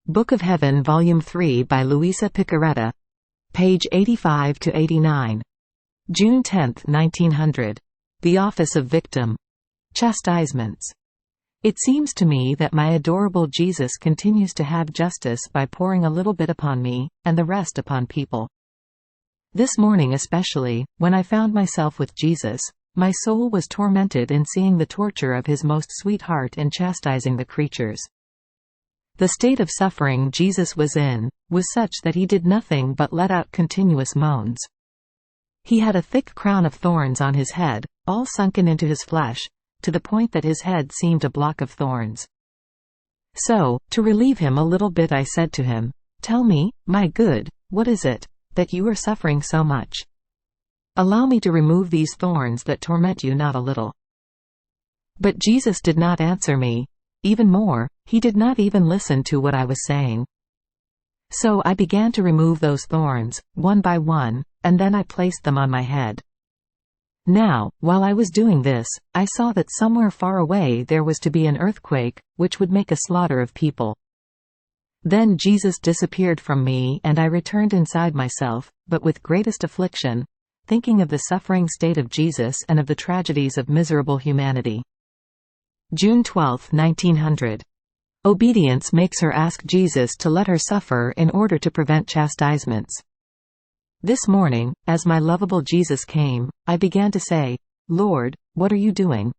Book of Heaven Volume 3 by Luisa Piccarreta. Page 85–89. June 10, 1900. The Office of Victim. Chastisements. It seems to me that my adorable Jesus continues to have justice by pouring a little bit upon me, and the rest upon people. This morning especially, when I found myself with Jesus, my soul was tormented in seeing the torture of his most sweet heart in chastising the creatures. The state of suffering Jesus was in, was such that he did nothing but let out continuous moans. He had a thick crown of thorns on his head, all sunken into his flesh, to the point that his head seemed a block of thorns. So, to relieve him a little bit, I said to him, "Tell me, my good, what is it, that you are suffering so much? Allow me to remove these thorns that torment you not a little." But Jesus did not answer me. Even more, he did not even listen to what I was saying. So I began to remove those thorns, one by one, and then I placed them on my head. Now, while I was doing this, I saw that somewhere far away there was to be an earthquake, which would make a slaughter of people. Then Jesus disappeared from me and I returned inside myself, but with greatest affliction, thinking of the suffering state of Jesus and of the tragedies of miserable humanity. June 12, 1900. Obedience makes her ask Jesus to let her suffer in order to prevent chastisements. This morning, as my lovable Jesus came, I began to say, "Lord, what are you doing?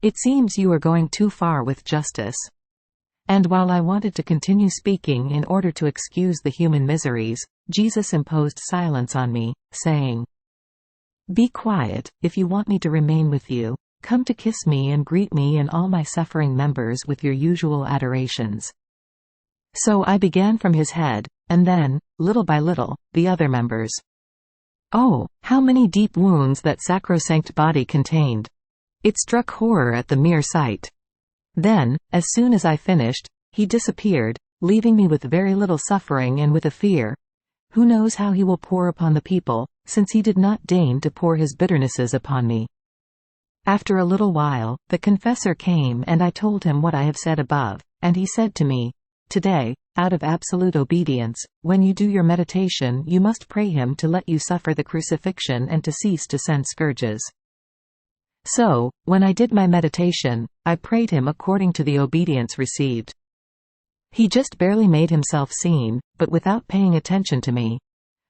It seems you are going too far with justice." And while I wanted to continue speaking in order to excuse the human miseries, Jesus imposed silence on me, saying, "Be quiet, if you want me to remain with you. Come to kiss me and greet me and all my suffering members with your usual adorations." So I began from his head, and then, little by little, the other members. Oh, how many deep wounds that sacrosanct body contained! It struck horror at the mere sight. Then, as soon as I finished, he disappeared, leaving me with very little suffering and with a fear. Who knows how he will pour upon the people, since he did not deign to pour his bitternesses upon me. After a little while, the confessor came and I told him what I have said above, and he said to me, "Today, out of absolute obedience, when you do your meditation you must pray him to let you suffer the crucifixion and to cease to send scourges." So, when I did my meditation, I prayed him according to the obedience received. He just barely made himself seen, but without paying attention to me.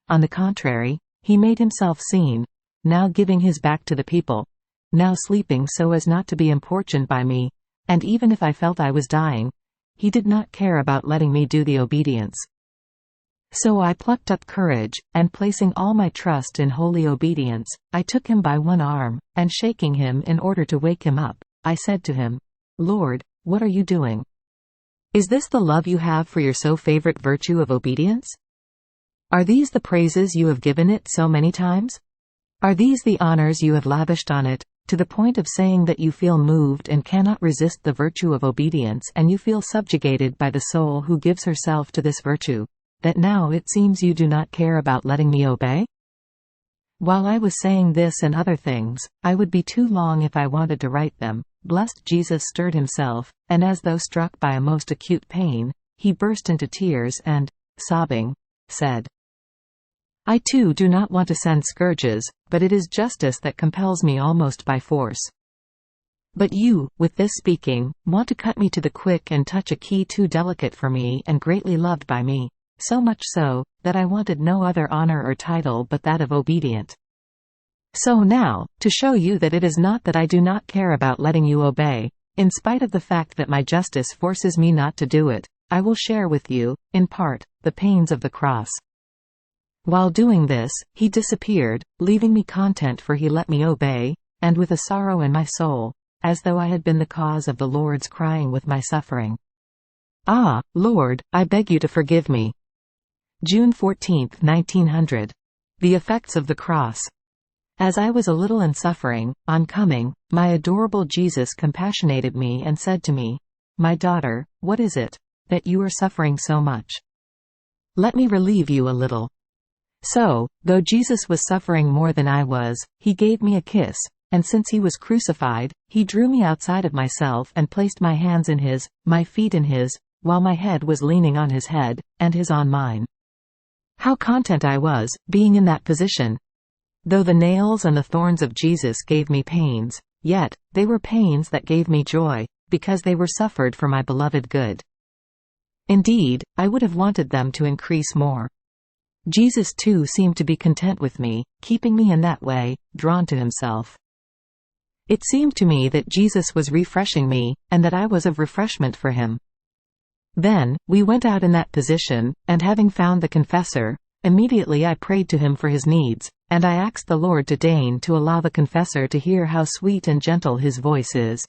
On the contrary, he made himself seen, now giving his back to the people, now sleeping so as not to be importuned by me, and even if I felt I was dying, he did not care about letting me do the obedience. So I plucked up courage, and placing all my trust in holy obedience, I took him by one arm, and shaking him in order to wake him up, I said to him, "Lord, what are you doing? Is this the love you have for your so favorite virtue of obedience? Are these the praises you have given it so many times? Are these the honors you have lavished on it, to the point of saying that you feel moved and cannot resist the virtue of obedience, and you feel subjugated by the soul who gives herself to this virtue, that now it seems you do not care about letting me obey?" While I was saying this and other things, I would be too long if I wanted to write them. Blessed Jesus stirred himself, and as though struck by a most acute pain, he burst into tears and, sobbing, said, "I too do not want to send scourges, but it is justice that compels me almost by force. But you, with this speaking, want to cut me to the quick and touch a key too delicate for me and greatly loved by me, so much so, that I wanted no other honor or title but that of obedient. So now, to show you that it is not that I do not care about letting you obey, in spite of the fact that my justice forces me not to do it, I will share with you, in part, the pains of the cross." While doing this, he disappeared, leaving me content for he let me obey, and with a sorrow in my soul, as though I had been the cause of the Lord's crying with my suffering. Ah, Lord, I beg you to forgive me. June 14, 1900. The effects of the cross. As I was a little in suffering, on coming, my adorable Jesus compassionated me and said to me, "My daughter, what is it, that you are suffering so much? Let me relieve you a little." So, though Jesus was suffering more than I was, he gave me a kiss, and since he was crucified, he drew me outside of myself and placed my hands in his, my feet in his, while my head was leaning on his head, and his on mine. How content I was, being in that position! Though the nails and the thorns of Jesus gave me pains, yet, they were pains that gave me joy, because they were suffered for my beloved good. Indeed, I would have wanted them to increase more. Jesus too seemed to be content with me, keeping me in that way, drawn to himself. It seemed to me that Jesus was refreshing me, and that I was of refreshment for him. Then, we went out in that position, and having found the confessor, immediately I prayed to him for his needs, and I asked the Lord to deign to allow the confessor to hear how sweet and gentle his voice is.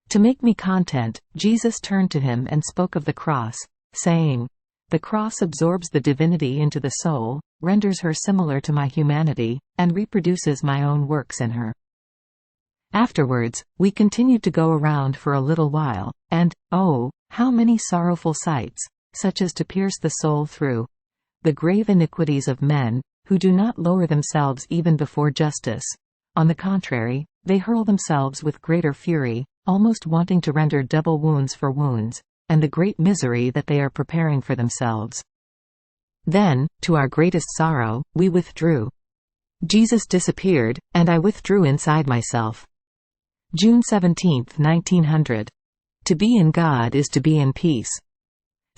To make me content, Jesus turned to him and spoke of the cross, saying, "The cross absorbs the divinity into the soul, renders her similar to my humanity, and reproduces my own works in her." Afterwards, we continued to go around for a little while, and, oh, how many sorrowful sights, such as to pierce the soul through, the grave iniquities of men, who do not lower themselves even before justice. On the contrary, they hurl themselves with greater fury, almost wanting to render double wounds for wounds, and the great misery that they are preparing for themselves. Then, to our greatest sorrow, we withdrew. Jesus disappeared, and I withdrew inside myself. June 17, 1900. To be in God is to be in peace.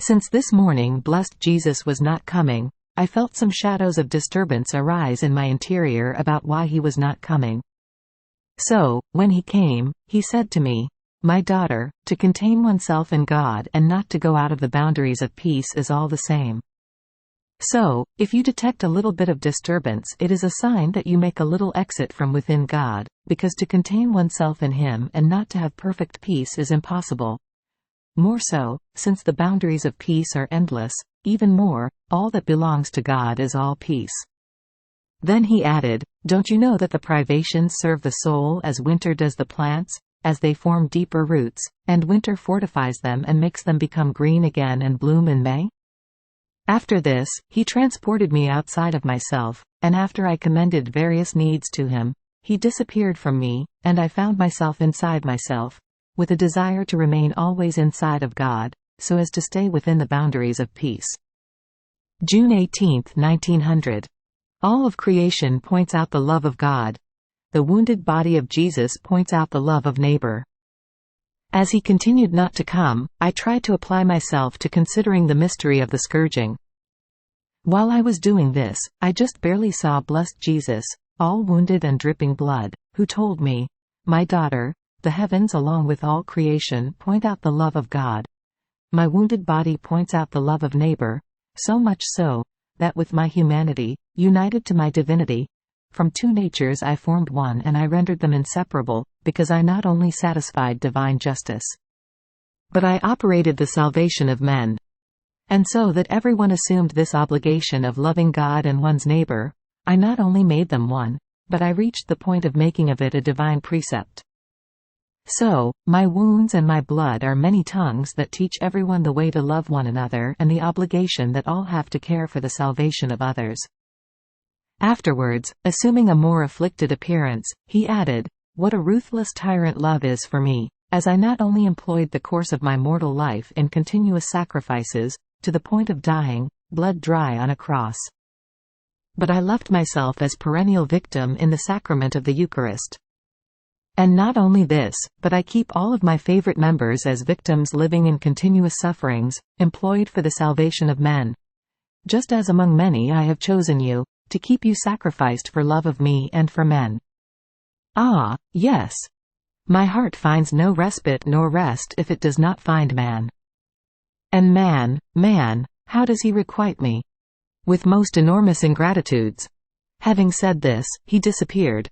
Since this morning blessed Jesus was not coming, I felt some shadows of disturbance arise in my interior about why he was not coming. So, when he came, he said to me, "My daughter, to contain oneself in God and not to go out of the boundaries of peace is all the same. So, if you detect a little bit of disturbance, it is a sign that you make a little exit from within God, because to contain oneself in him and not to have perfect peace is impossible. More so, since the boundaries of peace are endless, even more, all that belongs to God is all peace." Then he added, "Don't you know that the privations serve the soul as winter does the plants, as they form deeper roots, and winter fortifies them and makes them become green again and bloom in May?" After this, he transported me outside of myself, and after I commended various needs to him, he disappeared from me, and I found myself inside myself, with a desire to remain always inside of God, so as to stay within the boundaries of peace. June 18, 1900. All of creation points out the love of God. The wounded body of Jesus points out the love of neighbor. As he continued not to come, I tried to apply myself to considering the mystery of the scourging. While I was doing this, I just barely saw blessed Jesus, all wounded and dripping blood, who told me, "My daughter, the heavens along with all creation point out the love of God. My wounded body points out the love of neighbor, so much so, that with my humanity, united to my divinity, from two natures I formed one and I rendered them inseparable, because I not only satisfied divine justice, but I operated the salvation of men. And so that everyone assumed this obligation of loving God and one's neighbor, I not only made them one, but I reached the point of making of it a divine precept. So, my wounds and my blood are many tongues that teach everyone the way to love one another and the obligation that all have to care for the salvation of others." Afterwards, assuming a more afflicted appearance, he added, "What a ruthless tyrant love is for me, as I not only employed the course of my mortal life in continuous sacrifices, to the point of dying, blood dry on a cross, but I left myself as perennial victim in the sacrament of the Eucharist. And not only this, but I keep all of my favorite members as victims living in continuous sufferings, employed for the salvation of men. Just as among many I have chosen you, to keep you sacrificed for love of me and for men. Ah, yes. My heart finds no respite nor rest if it does not find man. And man, how does he requite me? With most enormous ingratitudes." Having said this, he disappeared.